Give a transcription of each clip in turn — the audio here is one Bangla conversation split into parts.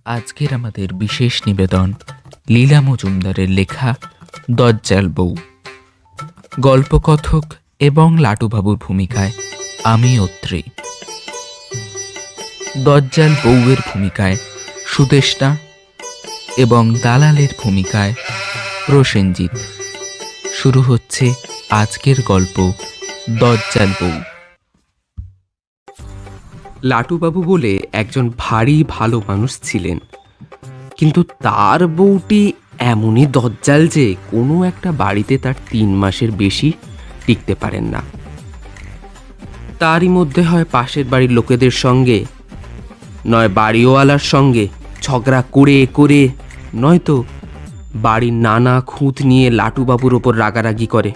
আজকের আমাদের বিশেষ নিবেদন লীলা মজুমদারের লেখা দজ্জাল বউ। গল্পকথক এবং লাটুবাবুর ভূমিকায় আমি অত্রি। দজ্জাল বউয়ের ভূমিকায় সুদেষ্ণা এবং দালালের ভূমিকায় প্রসেনজিৎ। শুরু হচ্ছে আজকের গল্প দজ্জাল বউ। লাটুবাবু বলে একজন ভারী ভালো মানুষ ছিলেন, কিন্তু তার বউটি এমনই দজ্জাল যে কোনো একটা বাড়িতে তার 3 মাসের বেশি টিকতে পারেন না। তারই মধ্যে হয় পাশের বাড়ির লোকেদের সঙ্গে, নয় বাড়িওয়ালার সঙ্গে ঝগড়া করে করে, নয়তো বাড়ির নানা খুঁত নিয়ে লাটুবাবুর ওপর রাগারাগি করে।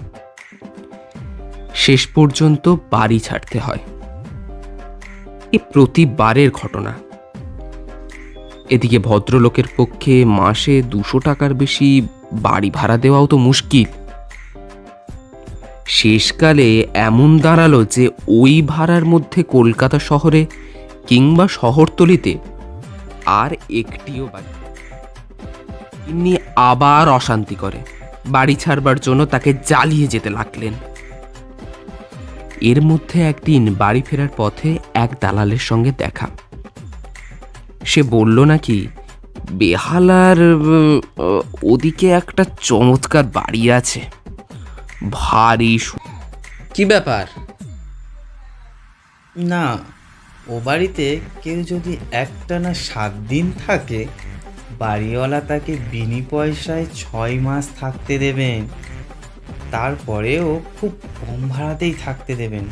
শেষ পর্যন্ত বাড়ি ছাড়তে হয়। এ প্রতিবারের ঘটনা। এদিকে ভদ্রলোকের পক্ষে মাসে 200 টাকার বেশি বাড়ি ভাড়া দেওয়াও তো মুশকিল। শেষকালে এমন দাঁড়ালো যে ওই ভাড়ার মধ্যে কলকাতা শহরে কিংবা শহরতলিতে আর একটিও বাড়ি। তিনি আবার অশান্তি করে বাড়ি ছাড়বার জন্য তাকে জ্বালিয়ে যেতে লাগলেন। এর মধ্যে একদিন বাড়ি ফেরার পথে এক দালালের সঙ্গে দেখা। সে বলল নাকি বেহালার ওদিকে একটা চমৎকার বাড়ি আছে, ভারী। কি ব্যাপার? না, ও বাড়িতে কেউ যদি একটানা 7 দিন থাকে, বাড়িওয়ালা তাকে বিনি পয়সায় 6 মাস থাকতে দেবেন। তারপরেও খুব কম ভাড়াতেই থাকতে দেবেন।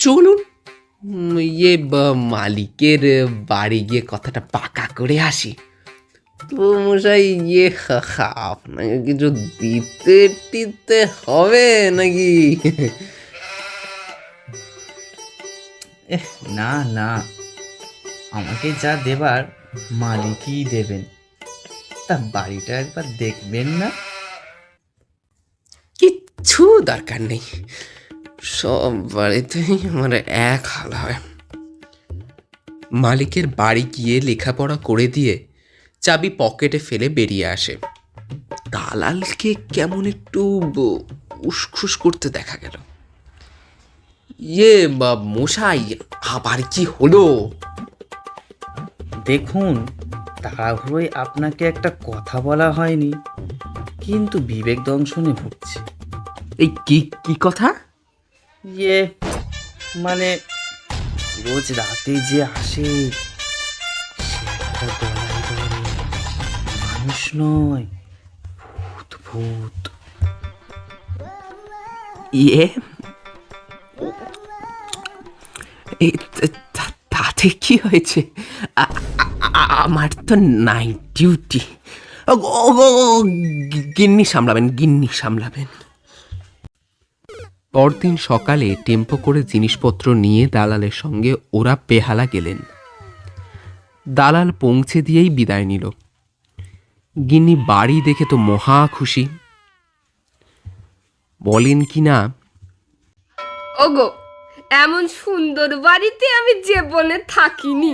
চলুন মালিকের বাড়ি গিয়ে কথাটা পাকা করে আসি। তো মশাই আপনাকে কিছু দিতে টিতে হবে নাকি? না না, আমাকে যা দেবার মালিকই দেবেন। তা বাড়িটা একবার দেখবেন না? কিচ্ছু দরকার নেই, সব বাড়িতেই আমার এক হাল হয়। মালিকের বাড়ি গিয়ে লেখাপড়া করে দিয়ে চাবি পকেটে ফেলে বেরিয়ে আসে। দালালকে কেমন একটু উসখুস করতে দেখা গেল। মশাই, আবার কি হলো? দেখুন, তাড়াহুড়োয় আপনাকে একটা কথা বলা হয়নি, কিন্তু বিবেক দংশনে ভুগছে। এই কি কথা? মানে রোজ রাতে যে আসে, সে একটা গলায় ধরে, মানুষ নয়, ভূত ভূত। তাতে কি হয়েছে? আমার তো নাইট ডিউটি। গিন্নি সামলাবেন। পরদিন সকালে টেম্পো করে জিনিসপত্র নিয়ে দালালের সঙ্গে ওরা বেহালা গেলেন। দালাল পৌঁছে দিয়েই বিদায় নিল। গিন্নি বাড়ি দেখে তো মহা খুশি। বলেন কি না, ওগো, এমন সুন্দর বাড়িতে আমি জীবনে থাকিনি।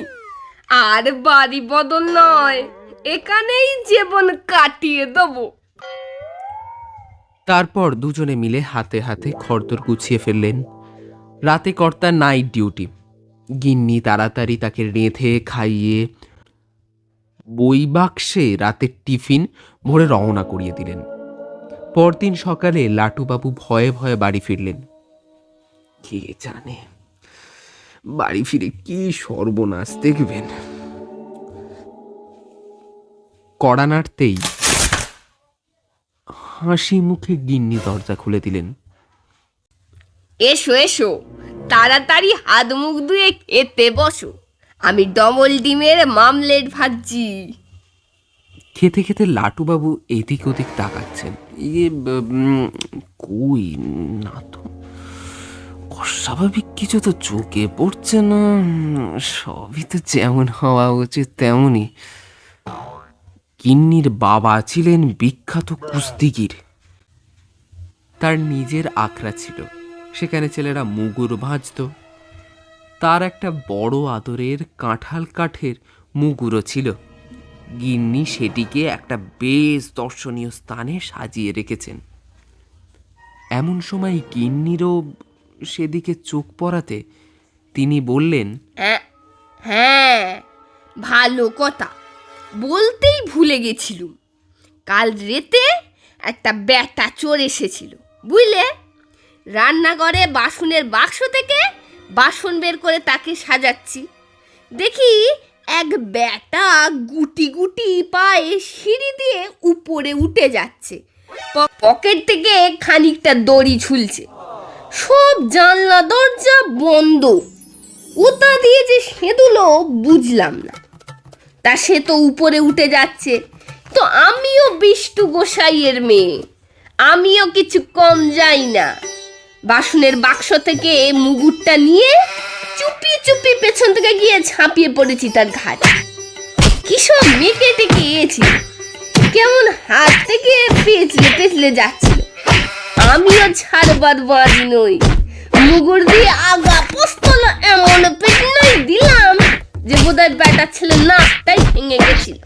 আর বাড়ি বদল নয়, এখানেই জীবন কাটিয়ে দেবো। তারপর দুজনে মিলে হাতে হাতে খড়দর গুছিয়ে ফেললেন। রাতে কর্তার নাইট ডিউটি। গিন্নি তাড়াতাড়ি তাকে রেঁধে খাইয়ে বই বাক্সে রাতের টিফিন ভরে রওনা করিয়ে দিলেন। পরদিন সকালে লাটুবাবু ভয়ে ভয়ে বাড়ি ফিরলেন। কে জানে বাড়ি ফিরে কি সর্বনাশ দেখবেন। কড়া নাড়তেই হাসি মুখে গিন্নি দরজা খুলে দিলেন। এসো এসো, তাড়াতাড়ি হাত মুখ ধুয়ে খেতে বসো। আমি ডবল ডিমের মামলেট ভাজছি। খেতে খেতে লাটুবাবু এদিক ওদিক তাকাচ্ছেন। কই না তো, অস্বাভাবিক কিছু তো চোখে পড়ছে না। সবই তো যেমন হওয়া উচিত তেমনই। গিন্নির বাবা ছিলেন বিখ্যাত কুস্তিগির। তার নিজের আখড়া ছিল, সেখানে ছেলেরা মুগুর ভাজত। তার একটা বড় আদরের কাঁঠাল কাঠের মুগুরো ছিল। গিন্নি সেটিকে একটা বেশ দর্শনীয় স্থানে সাজিয়ে রেখেছেন। এমন সময় গিন্নিরও সেদিকে চোখ পড়াতে তিনি বললেন, হ্যাঁ, ভালো কথা, বলতেই ভুলে গেছিলুম। কাল রাতে একটা ব্যাটা চোর এসেছিল, বুঝলে। রান্নাঘরে বাসনের বাক্স থেকে বাসন বের করে তাকে সাজাচ্ছি, দেখি এক ব্যাটা গুটি গুটি পায়ে সিঁড়ি দিয়ে উপরে উঠে যাচ্ছে। পকেট থেকে খানিকটা দড়ি ঝুলছে, সব জানলা দরজা বন্ধ। ওটা দিয়ে যে সেঁদুলো বুঝলাম না। তা সে তো উপরে উঠে যাচ্ছে, তো আমিও বিষ্টু গোসাইয়ের মেয়ে, আমিও কিছু কম যাই না। বাসনের বাক্স থেকে মুগুরটা নিয়ে চুপি চুপি পেছন থেকে গিয়ে ঝাঁপিয়ে পড়েছি তার ঘাড়ে। কিসব মেকে টেকে গিয়েছি, কেমন হাত থেকে পেঁচলে পেঁচলে যাচ্ছিল। আমিও ছাড়বার বাজ নই, মুগুর দিয়ে আগা পোস্তল এমন পেটনাই দিলাম যে বোধহয় ব্যাটা ছেলে নাকটাই ভেঙে গেছিল।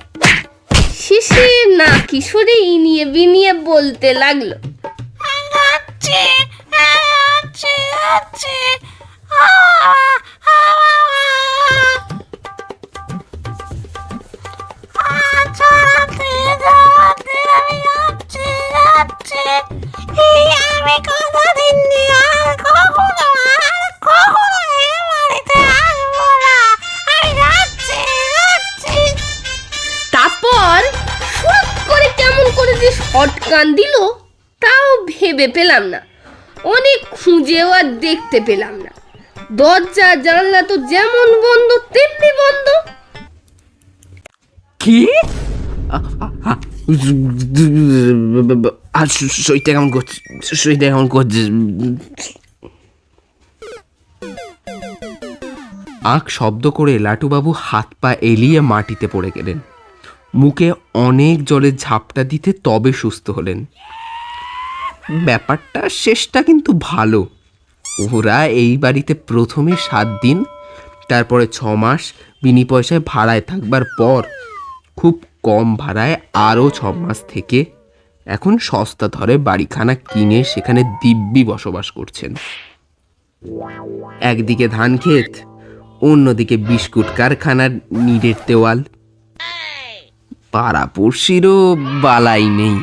শেষে না কিশোরে ইনিয়ে বিনিয়ে বলতে লাগলো, তারপর শট করে কেমন করে যে শটকান দিল তাও ভেবে পেলাম না। অনেক খুঁজেও আর দেখতে পেলাম না। দরজা জানলা তো যেমন বন্ধ তেমনি বন্ধ। কি? শরীরটা কেমন করছে, শরীরটা কেমন করছে। আঁক শব্দ করে লাটুবাবু হাত পা এলিয়ে মাটিতে পড়ে গেলেন। মুখে অনেক জলের ঝাপটা দিতে তবে সুস্থ হলেন। ব্যাপারটা শেষটা কিন্তু ভালো। ওরা এই বাড়িতে প্রথমে 7 দিন, তারপরে 6 মাস বিনি পয়সায় ভাড়ায় থাকবার পর খুব কম ভাড়ায় আরও 6 মাস থেকে এখন সস্তা ধরে বাড়িখানা কিনে সেখানে দিব্যি বসবাস করছেন। একদিকে ধান ক্ষেত, অন্যদিকে বিস্কুট কারখানার নিরের দেওয়াল। পাড়াপড়শিরও বালাই নেই।